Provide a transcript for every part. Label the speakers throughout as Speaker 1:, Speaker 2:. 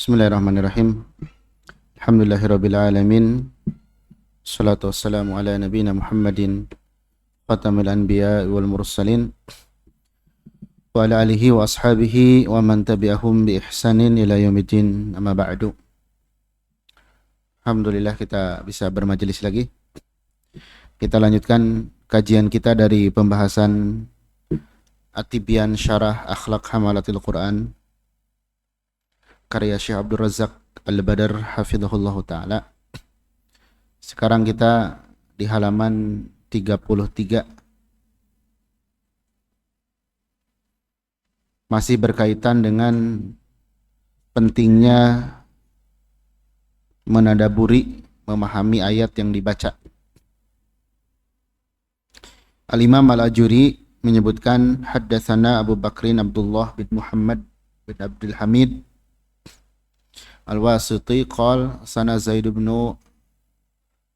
Speaker 1: Bismillahirrahmanirrahim. Alhamdulillahirabbil alamin. Shalatu wassalamu ala nabiyyina Muhammadin khatamil anbiya wal mursalin wa ala alihi wa ashabihi wa man tabi'ahum bi ihsanin ila yaumiddin. Amma ba'du. Alhamdulillah kita bisa bermajelis lagi. Kita lanjutkan kajian kita dari pembahasan At-Tibyan Syarah Akhlaq Hamalatil Quran karya Syekh Abdul Razak Al-Badar hafizahullahu ta'ala. Sekarang kita di halaman 33. Masih berkaitan dengan pentingnya menadaburi, memahami ayat yang dibaca. Al-Imam Al-Ajuri menyebutkan haddatsana Abu Bakrin Abdullah bin Muhammad bin Abdul Hamid Al-Wasiti qala sana Zaid bin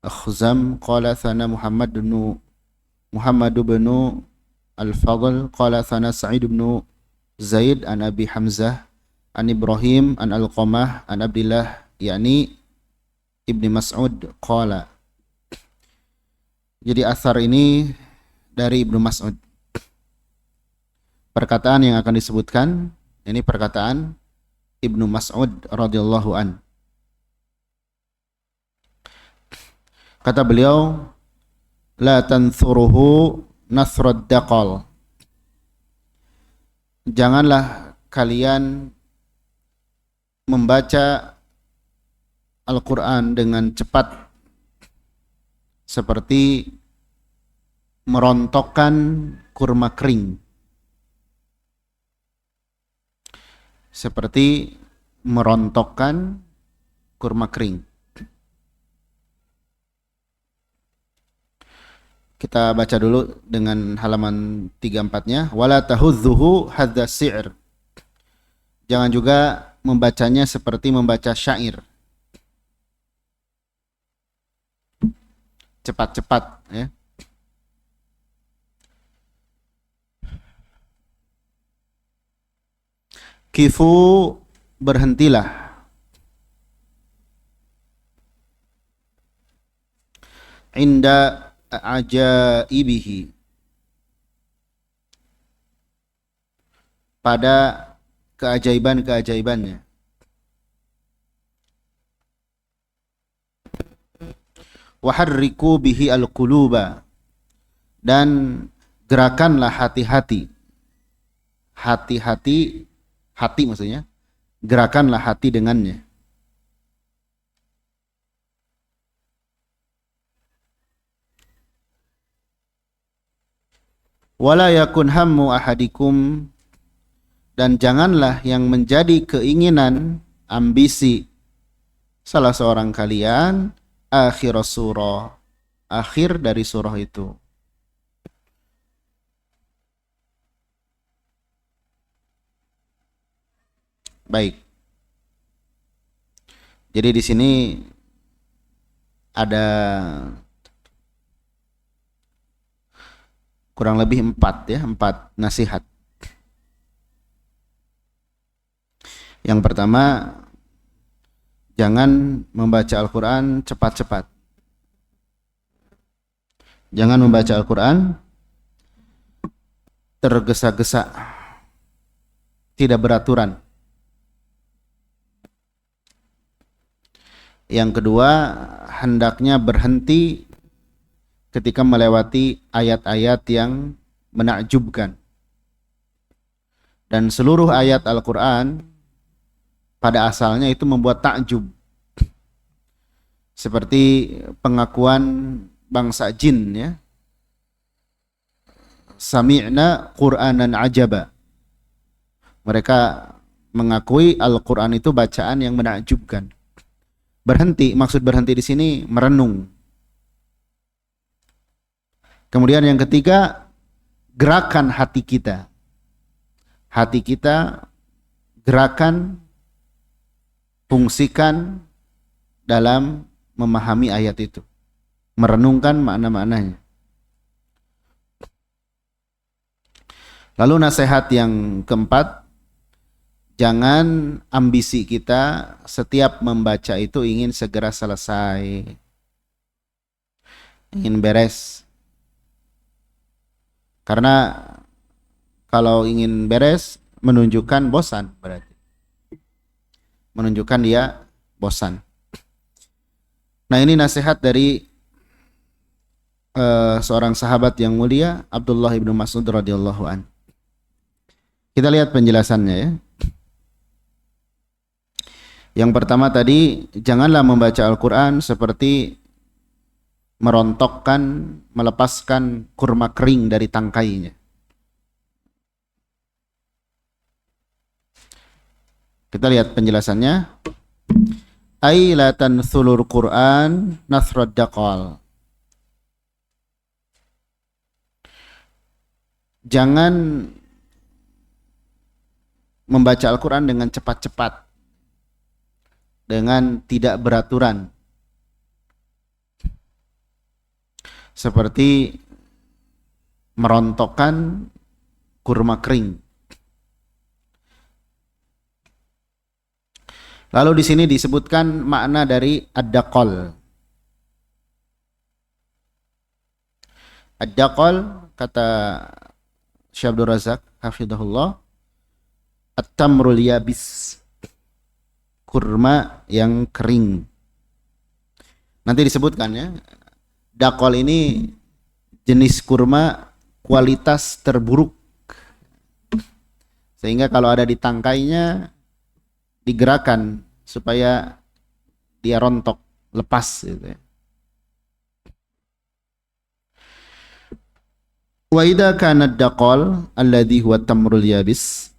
Speaker 1: Akhzam qala sana Muhammad bin Al-Fadl qala sana Sa'id bin Zaid an Abi Hamzah an Ibrahim an Al-Qamah an Abdillah yakni Ibni Mas'ud qala. Jadi asar ini dari Ibnu Mas'ud. Perkataan yang akan disebutkan ini perkataan Ibnu Mas'ud radhiyallahu an. Kata beliau, la tansuruhu nasrad daqal. Janganlah kalian membaca Al-Quran dengan cepat seperti merontokkan kurma kering. Seperti merontokkan kurma kering. Kita baca dulu dengan halaman 34-nya. Wala tahudzuhu hadza si'r. Jangan juga membacanya seperti membaca syair. Cepat-cepat ya. Kifu, berhentilah. Inda ajaibihi, pada keajaiban-keajaibannya. Waharriku bihi al-quluba, dan gerakanlah hati-hati. Hati maksudnya, gerakanlah hati dengannya. Wala yakun hammu ahadikum, dan janganlah yang menjadi keinginan, ambisi salah seorang kalian akhir surah, akhir dari surah itu. Baik. Jadi di sini ada kurang lebih 4 nasihat. Yang pertama, jangan membaca Al-Quran cepat-cepat. Jangan membaca Al-Quran tergesa-gesa, tidak beraturan. Yang kedua, hendaknya berhenti ketika melewati ayat-ayat yang menakjubkan. Dan seluruh ayat Al-Quran pada asalnya itu membuat takjub. Seperti pengakuan bangsa jin ya. Sami'na Qur'anan ajaba. Mereka mengakui Al-Quran itu bacaan yang menakjubkan. Berhenti, maksud berhenti di sini merenung. Kemudian yang ketiga, gerakan hati kita. Hati kita gerakan, fungsikan dalam memahami ayat itu. Merenungkan makna-maknanya. Lalu nasihat yang keempat, Jangan ambisi kita setiap membaca itu ingin segera selesai, ingin beres. Karena kalau ingin beres menunjukkan bosan, berarti menunjukkan dia bosan. Nah, ini nasihat dari seorang sahabat yang mulia, Abdullah ibnu Mas'ud radhiyallahu an. Kita lihat penjelasannya ya. Yang pertama tadi, janganlah membaca Al-Quran seperti merontokkan, melepaskan kurma kering dari tangkainya. Kita lihat penjelasannya. Ai la tanthulul Qur'an nasrad daqal. Jangan membaca Al-Quran dengan cepat-cepat, dengan tidak beraturan, seperti merontokkan kurma kering. Lalu di sini disebutkan makna dari ad-daqal. Ad-daqal, kata Syekh Abdul Razak hafizahullah, at-tamrul yabis, kurma yang kering. Nanti disebutkan ya, daqal ini jenis kurma kualitas terburuk, sehingga kalau ada di tangkainya digerakkan supaya dia rontok, lepas gitu ya. Wa idza kana ad-daqal alladhi huwa tamrul yabis,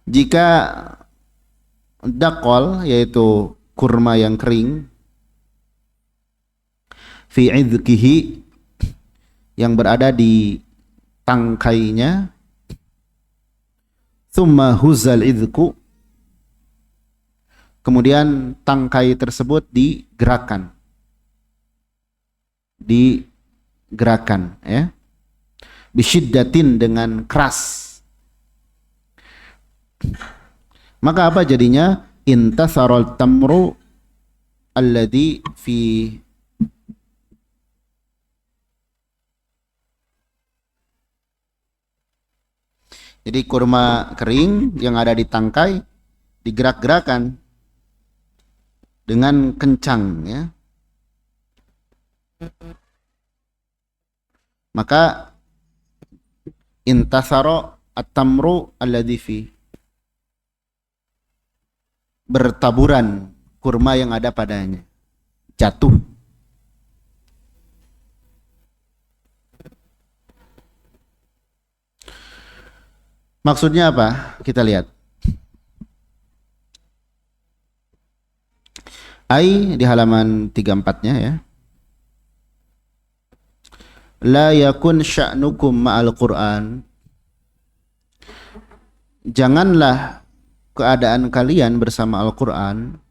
Speaker 1: jika daqal yaitu kurma yang kering, fi idkihi, yang berada di tangkainya, thumma huzal idku, kemudian tangkai tersebut digerakkan ya, bisyiddatin, dengan keras, maka apa jadinya? Intasarul tamru alladhi fi, jadi kurma kering yang ada di tangkai digerak-gerakan dengan kencang ya, maka intasaro at-tamru alladhi fi, bertaburan kurma yang ada padanya, jatuh. Maksudnya apa? Kita lihat. Ai di halaman 34-nya ya. La yakun sya'nukum ma'al Qur'an. Janganlah keadaan kalian bersama Al-Qur'an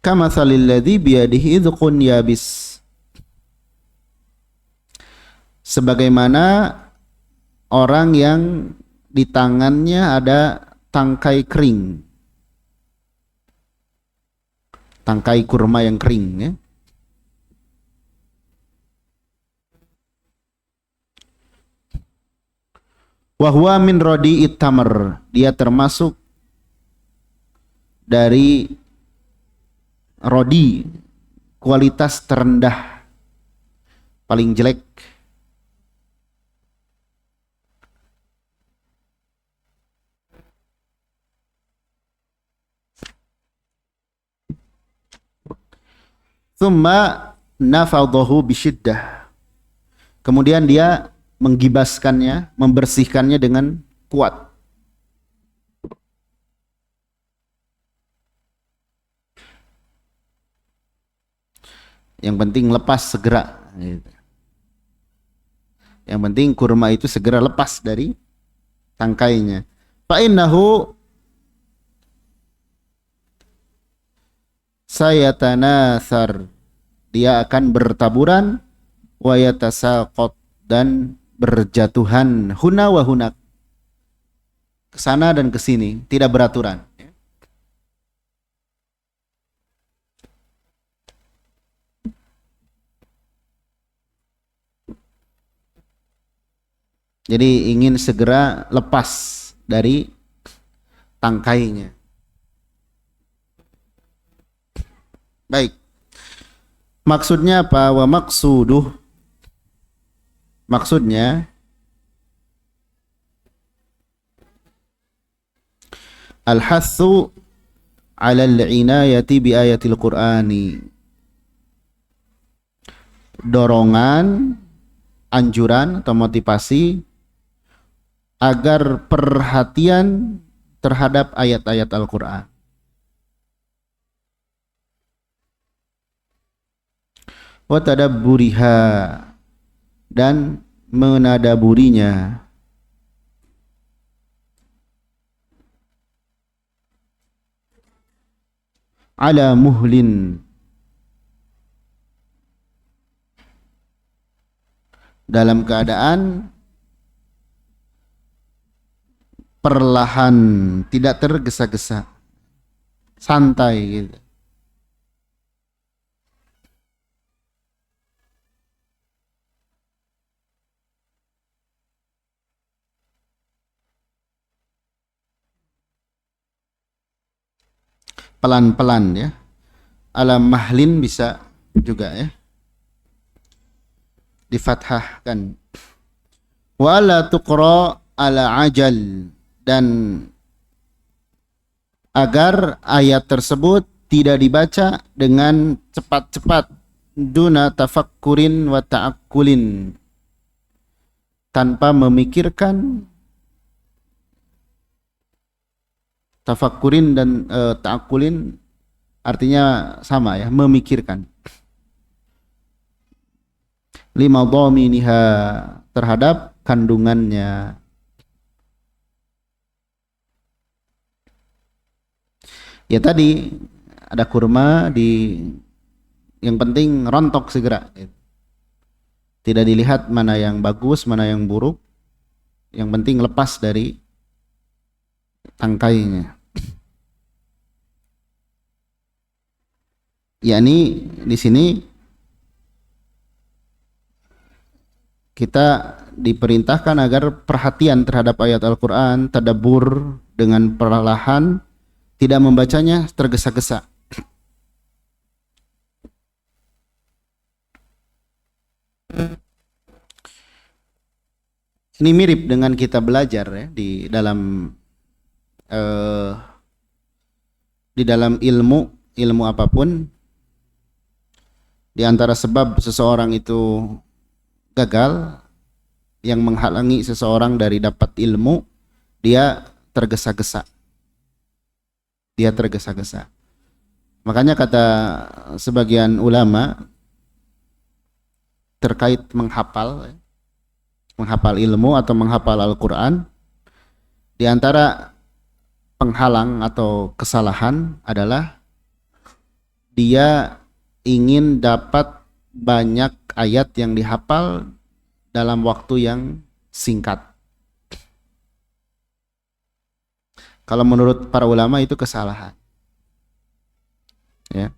Speaker 1: kamatsalil ladzi biyadihi idqun yabis, sebagaimana orang yang di tangannya ada tangkai kering, tangkai kurma yang kering ya. Wa huwa min radi'it tamr, dia termasuk dari rodi, kualitas terendah, paling jelek. Tsumma nafadhahu bisyiddah, kemudian dia menggibaskannya, membersihkannya dengan kuat. Yang penting lepas segera. Yang penting kurma itu segera lepas dari tangkainya. Fa innahu sayatanatsar, dia akan bertaburan wa yatasaqat, dan berjatuhan, huna wa hunak, ke sana dan ke sini, tidak beraturan. Jadi ingin segera lepas dari tangkainya. Baik. Maksudnya apa? Wa maksuduh. Maksudnya al-hathu 'ala al-'inayati bi ayatil Qur'ani. Dorongan, anjuran atau motivasi agar perhatian terhadap ayat-ayat Al-Qur'an. Wa tadabburiha, dan menadaburinya. Ala muhlin, dalam keadaan perlahan, tidak tergesa-gesa, santai gitu. Pelan-pelan ya. Ala mahlin bisa juga ya, difathahkan. Wa la tuqra ala ajal, dan agar ayat tersebut tidak dibaca dengan cepat-cepat, duna tafakkurin wa ta'akkulin, tanpa memikirkan. Tafakkurin dan ta'akkulin artinya sama ya, memikirkan. Lima dhaminiha, terhadap kandungannya. Ya tadi ada kurma yang penting rontok segera. Tidak dilihat mana yang bagus, mana yang buruk. Yang penting lepas dari tangkainya. Yakni di sini kita diperintahkan agar perhatian terhadap ayat Al-Quran, tadabbur dengan perlahan, tidak membacanya tergesa-gesa. Ini mirip dengan kita belajar ya di dalam ilmu apapun. Di antara sebab seseorang itu gagal, yang menghalangi seseorang dari dapat ilmu, dia tergesa-gesa. Makanya kata sebagian ulama terkait menghafal ilmu atau menghafal Al-Quran, di antara penghalang atau kesalahan adalah dia ingin dapat banyak ayat yang dihafal dalam waktu yang singkat. Kalau menurut para ulama itu kesalahan. Ya.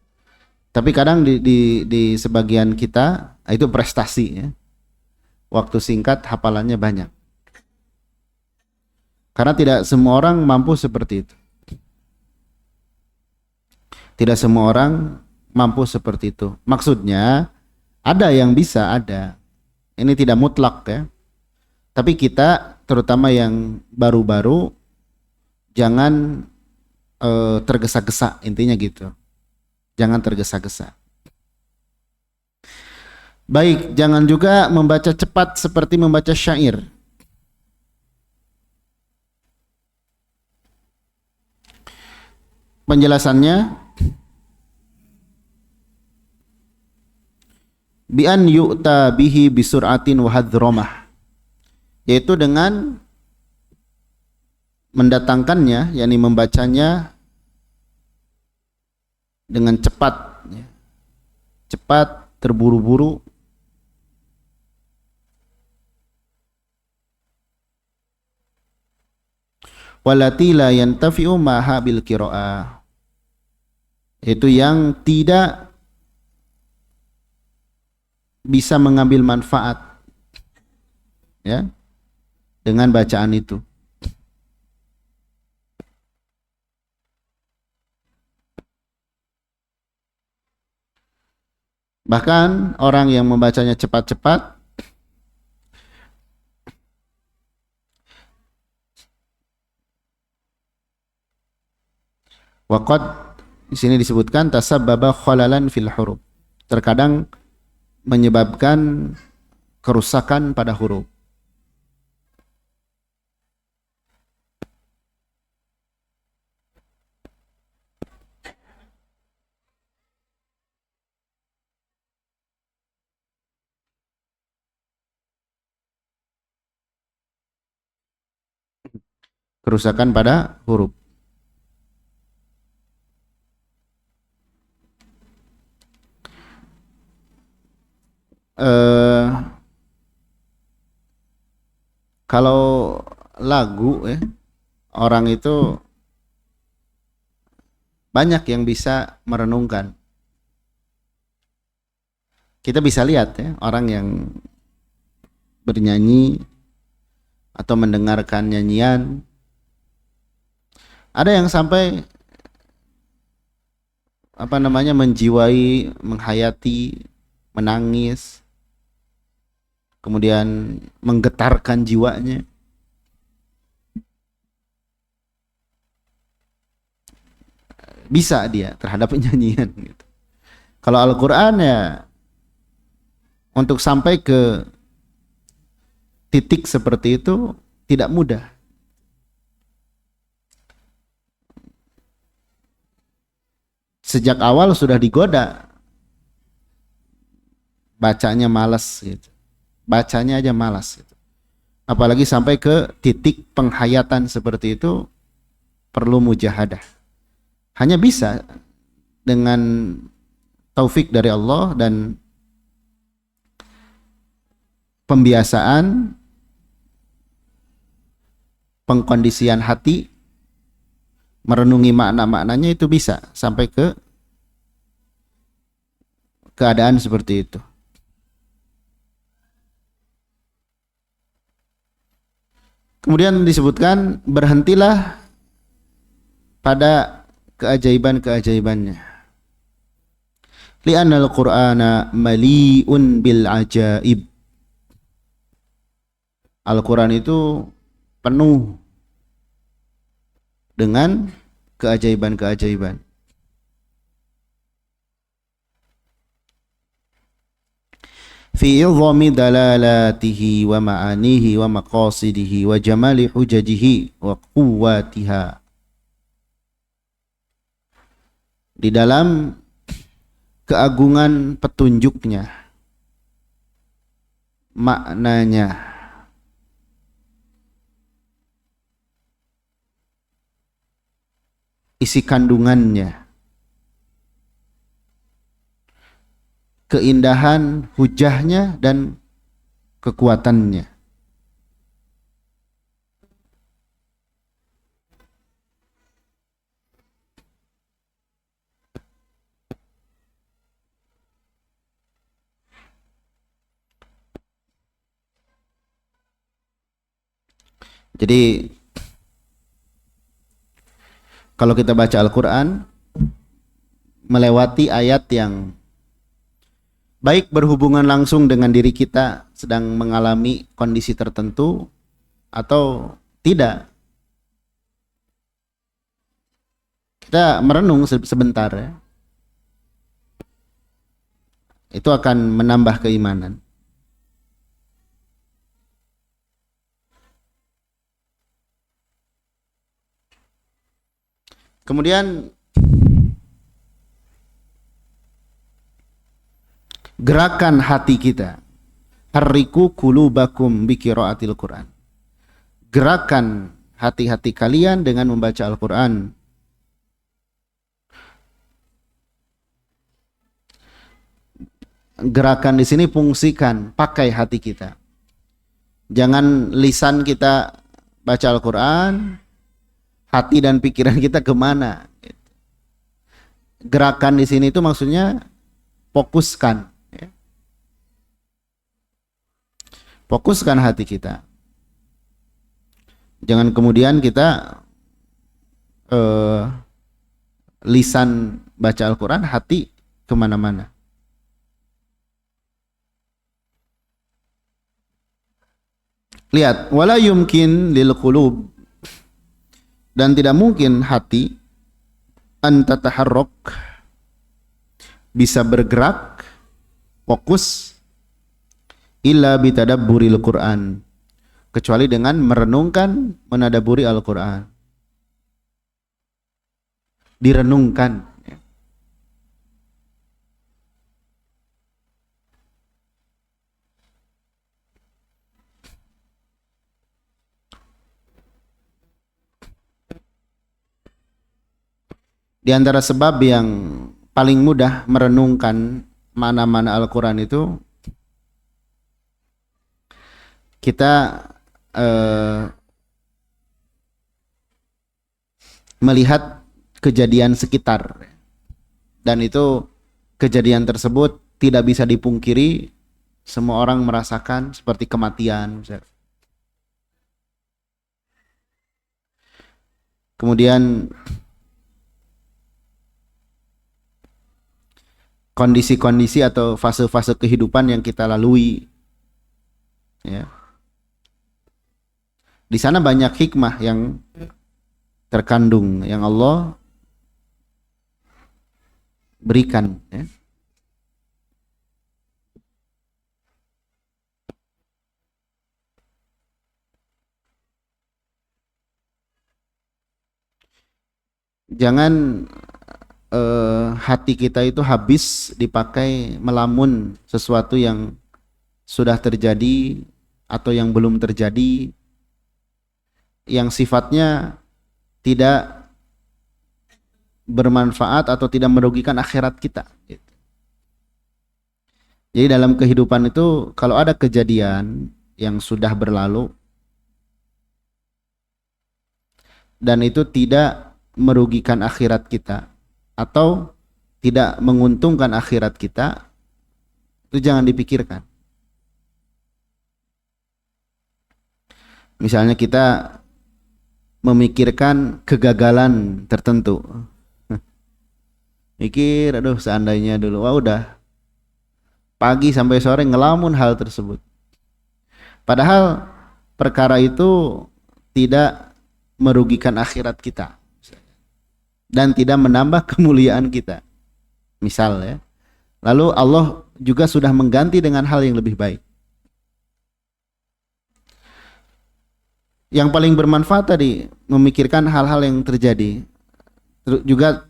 Speaker 1: Tapi kadang di sebagian kita itu prestasi ya. Waktu singkat hafalannya banyak. Karena tidak semua orang mampu seperti itu. Tidak semua orang mampu seperti itu. Maksudnya ada yang bisa, ada. Ini tidak mutlak ya. Tapi kita terutama yang baru-baru jangan tergesa-gesa, intinya gitu. Jangan tergesa-gesa. Baik, jangan juga membaca cepat seperti membaca syair. Penjelasannya, bi an yu'ta bihi bisur'atin wa hadramah, yaitu dengan mendatangkannya, yakni membacanya dengan cepat, cepat, terburu-buru, Walati la yantafi'u maha bil qiraah. Itu yang tidak bisa mengambil manfaat ya dengan bacaan itu. Bahkan orang yang membacanya cepat-cepat waqad di sini disebutkan tasabbaba khalalan fil huruf. Terkadang menyebabkan kerusakan pada huruf. Kerusakan pada huruf. Kalau lagu orang itu banyak yang bisa merenungkan. Kita bisa lihat orang yang bernyanyi atau mendengarkan nyanyian, ada yang sampai menjiwai, menghayati, menangis, kemudian menggetarkan jiwanya. Bisa dia terhadap nyanyian gitu. Kalau Al-Quran ya untuk sampai ke titik seperti itu tidak mudah. Sejak awal sudah digoda, bacanya malas gitu. Bacanya aja malas gitu. Apalagi sampai ke titik penghayatan seperti itu perlu mujahadah. Hanya bisa dengan taufik dari Allah dan pembiasaan, pengkondisian hati, merenungi makna-maknanya, itu bisa sampai ke keadaan seperti itu. Kemudian disebutkan berhentilah pada keajaiban-keajaibannya. Li'anna al-Qur'ana mali'un bil ajaib. Al-Quran itu penuh dengan keajaiban-keajaiban. Fi idhami dalalatihi wa ma'anihi wa maqasidihi wa jamali hujajihi wa quwwatiha. Di dalam keagungan petunjuknya, maknanya, isi kandungannya, keindahan hujahnya dan kekuatannya. Jadi kalau kita baca Al-Quran, melewati ayat yang baik berhubungan langsung dengan diri kita sedang mengalami kondisi tertentu atau tidak, kita merenung sebentar ya, itu akan menambah keimanan. Kemudian gerakan hati kita, harriku qulubakum bi qiraatil Quran. Gerakan hati-hati kalian dengan membaca Al-Quran. Gerakan di sini fungsikan, pakai hati kita. Jangan lisan kita baca Al-Quran, hati dan pikiran kita kemana. Gerakan di sini itu maksudnya fokuskan, ya. Fokuskan hati kita. Jangan kemudian kita eh, lisan baca Al-Quran, hati kemana-mana. Lihat, wala yumkin lil qulub, dan tidak mungkin hati antataharrok, bisa bergerak, fokus, illa bitadabburil Quran, kecuali dengan merenungkan, menadaburi Al-Quran. Direnungkan. Di antara sebab yang paling mudah merenungkan mana-mana Al-Quran itu, kita melihat kejadian sekitar, dan itu kejadian tersebut tidak bisa dipungkiri, semua orang merasakan, seperti kematian. Kemudian kondisi-kondisi atau fase-fase kehidupan yang kita lalui, ya. Di sana banyak hikmah yang terkandung, yang Allah berikan, ya. Jangan hati kita itu habis dipakai melamun sesuatu yang sudah terjadi atau yang belum terjadi, yang sifatnya tidak bermanfaat atau tidak merugikan akhirat kita. Jadi dalam kehidupan itu kalau ada kejadian yang sudah berlalu dan itu tidak merugikan akhirat kita atau tidak menguntungkan akhirat kita, itu jangan dipikirkan. Misalnya kita memikirkan kegagalan tertentu, mikir, aduh seandainya dulu, wah udah pagi sampai sore ngelamun hal tersebut. Padahal perkara itu tidak merugikan akhirat kita dan tidak menambah kemuliaan kita, misal, ya. Lalu Allah juga sudah mengganti dengan hal yang lebih baik. Yang paling bermanfaat tadi memikirkan hal-hal yang terjadi, juga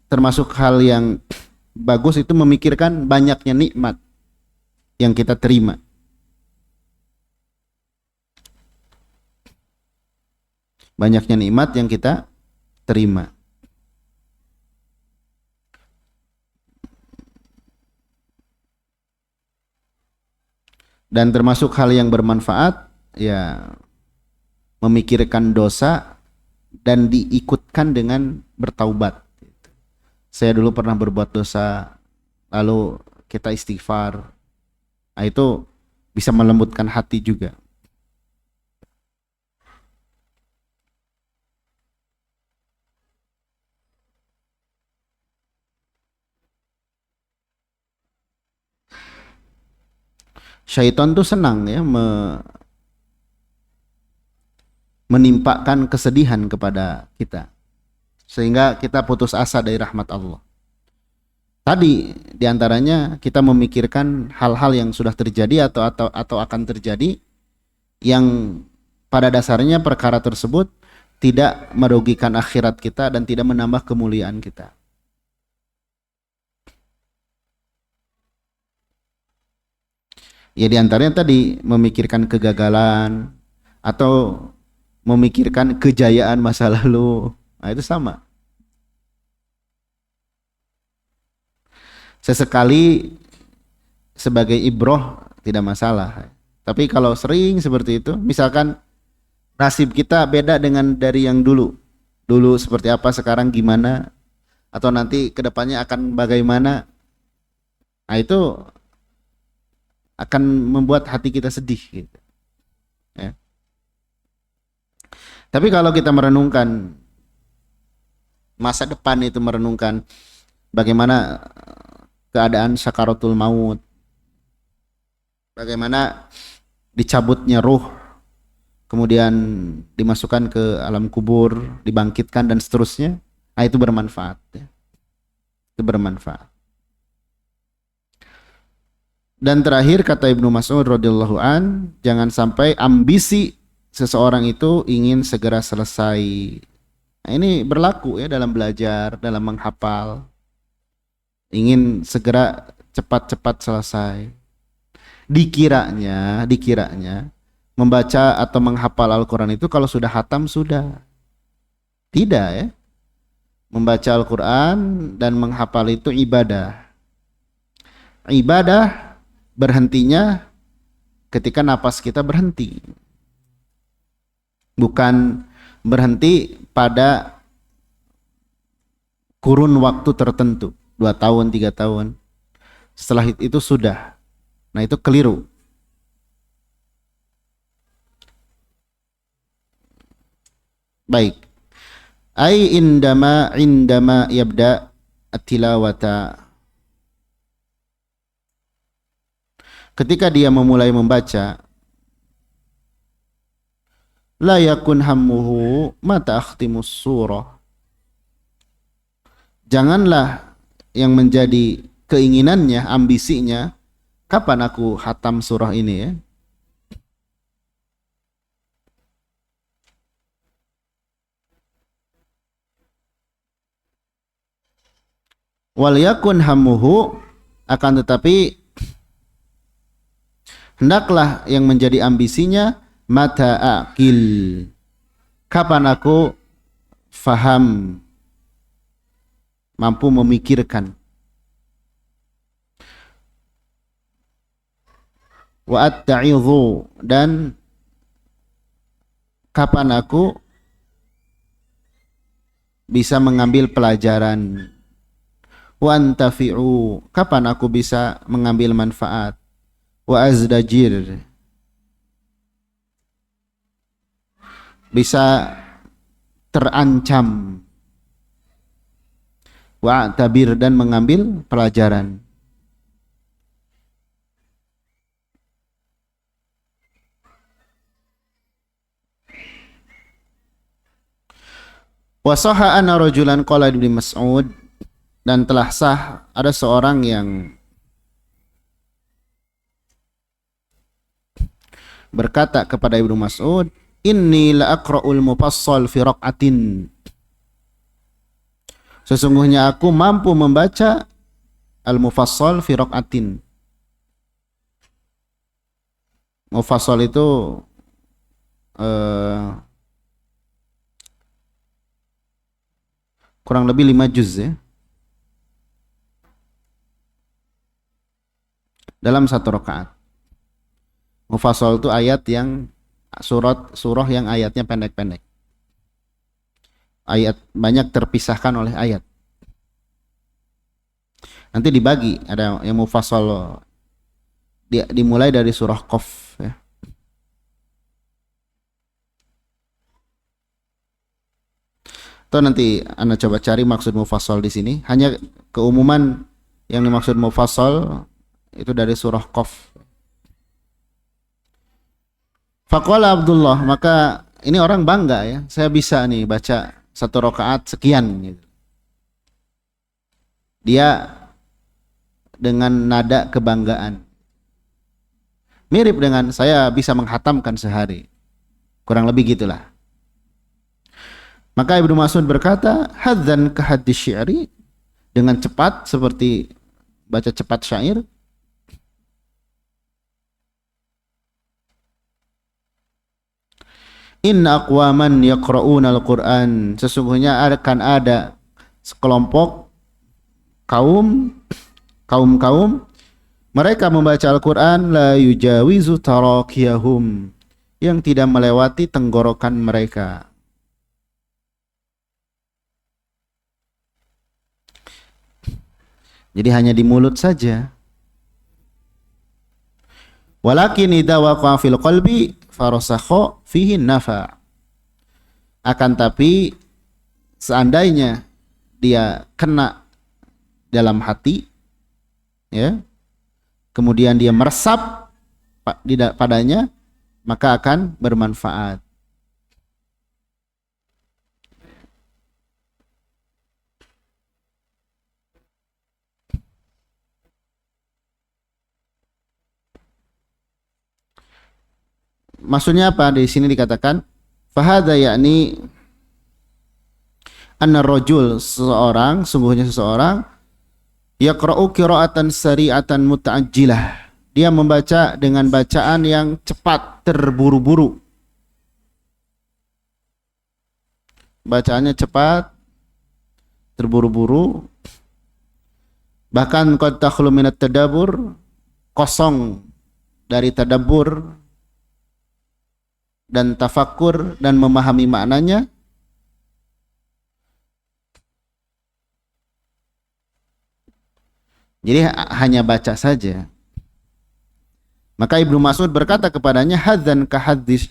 Speaker 1: termasuk hal yang bagus itu memikirkan banyaknya nikmat yang kita terima. Banyaknya nikmat yang kita terima. Dan termasuk hal yang bermanfaat, ya, memikirkan dosa dan diikutkan dengan bertaubat. Saya dulu pernah berbuat dosa, lalu kita istighfar. Nah, itu bisa melembutkan hati juga. Syaitan tuh senang, ya, menimpakan kesedihan kepada kita sehingga kita putus asa dari rahmat Allah. Tadi diantaranya kita memikirkan hal-hal yang sudah terjadi atau akan terjadi, yang pada dasarnya perkara tersebut tidak merugikan akhirat kita dan tidak menambah kemuliaan kita. Ya, diantaranya tadi memikirkan kegagalan atau memikirkan kejayaan masa lalu. Nah, itu sama. Sesekali sebagai ibroh tidak masalah. Tapi kalau sering seperti itu, misalkan nasib kita beda dengan dari yang dulu. Dulu seperti apa, sekarang gimana, atau nanti kedepannya akan bagaimana. Nah itu akan membuat hati kita sedih gitu. Ya. Tapi kalau kita merenungkan masa depan itu, merenungkan bagaimana keadaan sakaratul maut, bagaimana dicabutnya ruh, kemudian dimasukkan ke alam kubur, dibangkitkan dan seterusnya, nah itu bermanfaat ya. Itu bermanfaat. Dan terakhir kata Ibnu Mas'ud radhiyallahu an, jangan sampai ambisi seseorang itu ingin segera selesai. Nah, ini berlaku ya dalam belajar, dalam menghafal. Ingin segera cepat-cepat selesai. Dikiranya membaca atau menghafal Al-Quran itu kalau sudah hatam sudah. Tidak ya. Membaca Al-Quran dan menghafal itu ibadah. Ibadah berhentinya ketika napas kita berhenti, bukan berhenti pada kurun waktu tertentu 2 tahun 3 tahun setelah itu sudah. Nah itu keliru. Baik, ai indama yabda at-tilawata, ketika dia memulai membaca, la yakun hammuhu mata akhtimus surah, janganlah yang menjadi keinginannya, ambisinya, kapan aku khatam surah ini ya. Wal yakun hammuhu, akan tetapi hendaklah yang menjadi ambisinya mata akil, kapan aku faham, mampu memikirkan. Wa atta'idhu, dan kapan aku bisa mengambil pelajaran. Wa antafi'u, kapan aku bisa mengambil manfaat. Wa azdajir, bisa terancam. Wa tabir, dan mengambil pelajaran. Wa sahha anna rajulan qala Ibnu Mas'ud, dan telah sah ada seorang yang berkata kepada Ibnu Mas'ud, inni la aqra'ul mufassal fi raq'atin, sesungguhnya aku mampu membaca al-mufassal fi raq'atin. Mufassal itu kurang lebih 5 juz ya, dalam satu rakaat. Mufassal itu ayat yang surah yang ayatnya pendek-pendek. Ayat banyak terpisahkan oleh ayat. Nanti dibagi, ada yang mufassal dimulai dari surah Qaf ya. Atau nanti Anda coba cari maksud mufassal di sini. Hanya keumuman yang dimaksud mufassal itu dari surah Qaf. Faqala Abdullah, maka ini orang bangga ya, saya bisa nih baca satu rakaat sekian gitu. Dia dengan nada kebanggaan, mirip dengan saya bisa menghatamkan sehari, kurang lebih gitulah. Maka Ibnu Mas'ud berkata, hadzan ka hadis syi'ri, dengan cepat seperti baca cepat syair. Inna aqwaman yaqra'una al-Qur'an, sesungguhnya akan ada sekelompok kaum mereka membaca Al-Qur'an la yujawizu tarakiyahum, yang tidak melewati tenggorokan mereka. Jadi hanya di mulut saja. Walakin idza waqa'a fil qalbi farasakha fihi nafa. Akan tapi seandainya dia kena dalam hati, ya, kemudian dia meresap padanya, maka akan bermanfaat. Maksudnya apa? Di sini dikatakan fahadha, yakni anna rajul, seseorang, sungguhnya seseorang, yaqra'u qira'atan sari'atan muta'ajjilah, dia membaca dengan bacaan yang cepat, terburu-buru. Bacaannya cepat, terburu-buru, bahkan qad takhlu minat tadabbur, kosong dari tadabbur dan tafakkur dan memahami maknanya. Jadi hanya baca saja. Maka Ibnu Mas'ud berkata kepadanya, hadzan kahadzis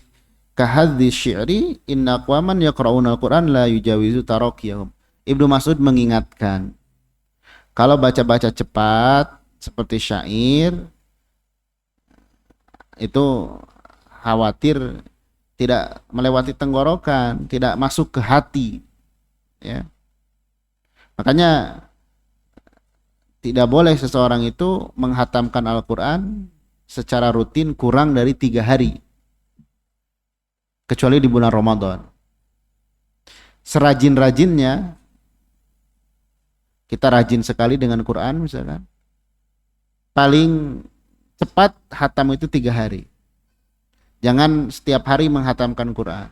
Speaker 1: syi'ri inna aqwaman yaqra'una al-Qur'an la yujawizu tarakiyahum. Ibnu Mas'ud mengingatkan, kalau baca-baca cepat seperti syair itu khawatir tidak melewati tenggorokan, tidak masuk ke hati, ya. Makanya tidak boleh seseorang itu menghatamkan Al-Quran secara rutin kurang dari 3 hari, kecuali di bulan Ramadan. Serajin-rajinnya kita rajin sekali dengan Quran misalkan, paling cepat hatam itu 3 hari. Jangan setiap hari menghatamkan Quran,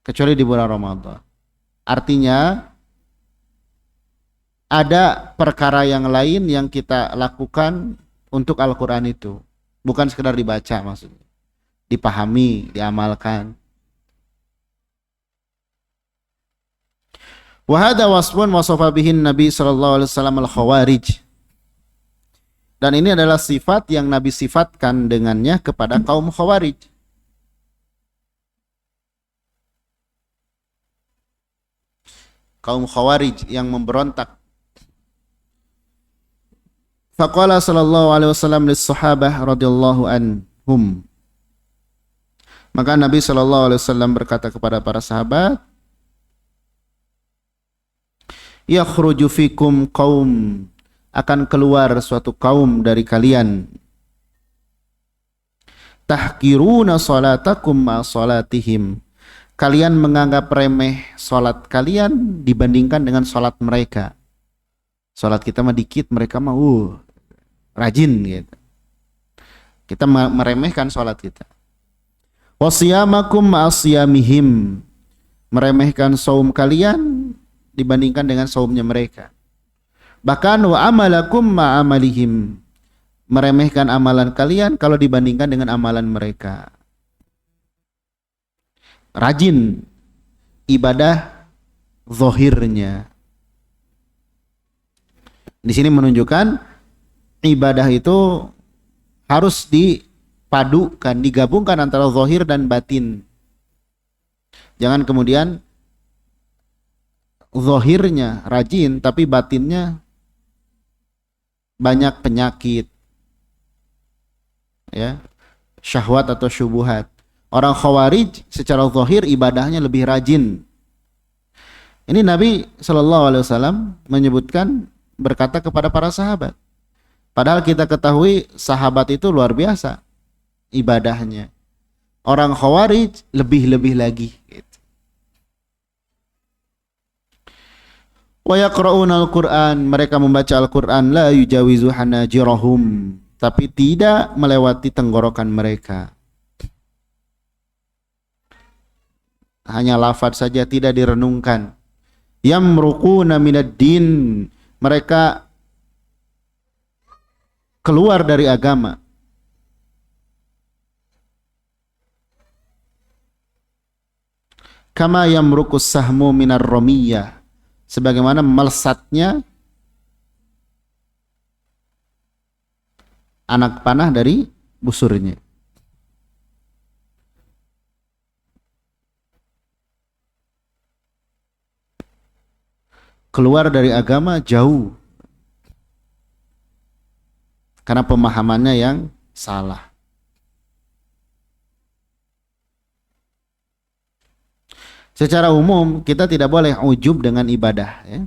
Speaker 1: kecuali di bulan Ramadan. Artinya ada perkara yang lain yang kita lakukan untuk Al-Quran itu, bukan sekedar dibaca, maksudnya dipahami, diamalkan. Wa hadza wasfun wasafa bihi Nabi sallallahu alaihi wasallam al-khawarij. Dan ini adalah sifat yang Nabi sifatkan dengannya kepada kaum Khawarij. Kaum Khawarij yang memberontak. Faqala sallallahu alaihi wasallam lis-sahabah radhiyallahu anhum. Maka Nabi sallallahu alaihi wasallam berkata kepada para sahabat, yakhruju fikum qaum, akan keluar suatu kaum dari kalian, tahkiruna salatakum ma salatihim, kalian menganggap remeh salat kalian dibandingkan dengan salat mereka. Salat kita mah dikit, mereka mah rajin gitu. Kita meremehkan salat kita. Wasiyamakum ma siyamihim, meremehkan saum kalian dibandingkan dengan saumnya mereka. Bahkan wa amalakum ma'amalihim, meremehkan amalan kalian kalau dibandingkan dengan amalan mereka. Rajin ibadah zahirnya. Di sini menunjukkan ibadah itu harus dipadukan, digabungkan antara zahir dan batin. Jangan kemudian zahirnya rajin tapi batinnya banyak penyakit, ya, syahwat atau syubuhat. Orang Khawarij secara zahir ibadahnya lebih rajin. Ini Nabi sallallahu alaihi wasallam menyebutkan, berkata kepada para sahabat. Padahal kita ketahui sahabat itu luar biasa ibadahnya. Orang Khawarij lebih-lebih lagi gitu. Wa yaqra'una al-Qur'an, mereka membaca Al-Qur'an la yujawizu hanajirahum, tapi tidak melewati tenggorokan mereka. Hanya lafaz saja, tidak direnungkan. Yamruquna minad din, mereka keluar dari agama. kama yamruqus sahmu minar ramiyah, sebagaimana melesatnya anak panah dari busurnya. Keluar dari agama jauh karena pemahamannya yang salah. Secara umum kita tidak boleh ujub dengan ibadah, ya.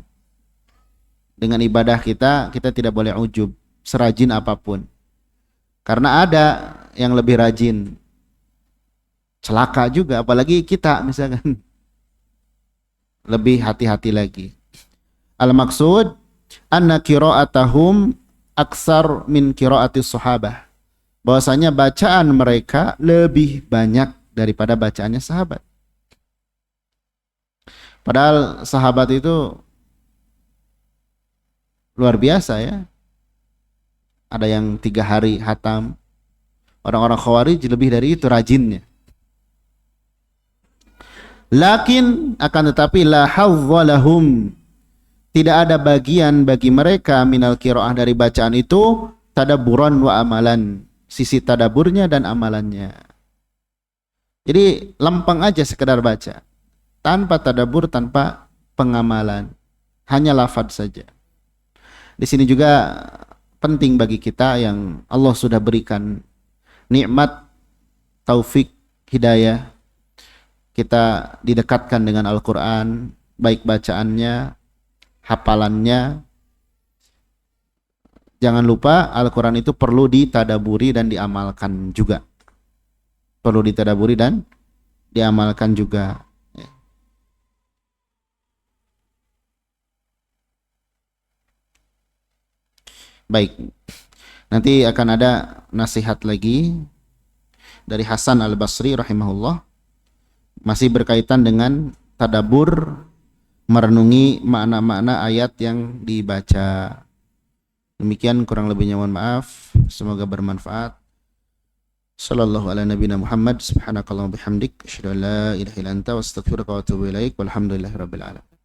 Speaker 1: Dengan ibadah kita tidak boleh ujub serajin apapun. Karena ada yang lebih rajin. Celaka juga, apalagi kita misalkan. Lebih hati-hati lagi. Al-maksud anna qira'atahum aksar min qira'atis sahabah. Bahwasanya bacaan mereka lebih banyak daripada bacaannya sahabat. Padahal sahabat itu luar biasa, ya. Ada yang 3 hari hatam. Orang-orang Khawarij lebih dari itu rajinnya. Lakin akan tetapi la hawwalahum, tidak ada bagian bagi mereka minal qiraah dari bacaan itu tadabburan wa amalan, sisi tadaburnya dan amalannya. Jadi lempeng aja sekedar baca, tanpa tadabur, tanpa pengamalan, hanya lafaz saja. Di sini juga penting bagi kita yang Allah sudah berikan nikmat taufik hidayah, kita didekatkan dengan Al-Quran, baik bacaannya, hafalannya. Jangan lupa Al-Quran itu perlu ditadaburi dan diamalkan juga. Perlu ditadaburi dan diamalkan juga. Baik, nanti akan ada nasihat lagi dari Hasan Al-Basri rahimahullah, masih berkaitan dengan tadabur, merenungi makna-makna ayat yang dibaca. Demikian kurang lebihnya mohon maaf, semoga bermanfaat. Sallallahu ala nabiyina Muhammad, subhanakallahumma bihamdik, asyhadu an la ilaha illa anta, astaghfiruka wa atubu ilaik, walhamdulillahirabbil alamin.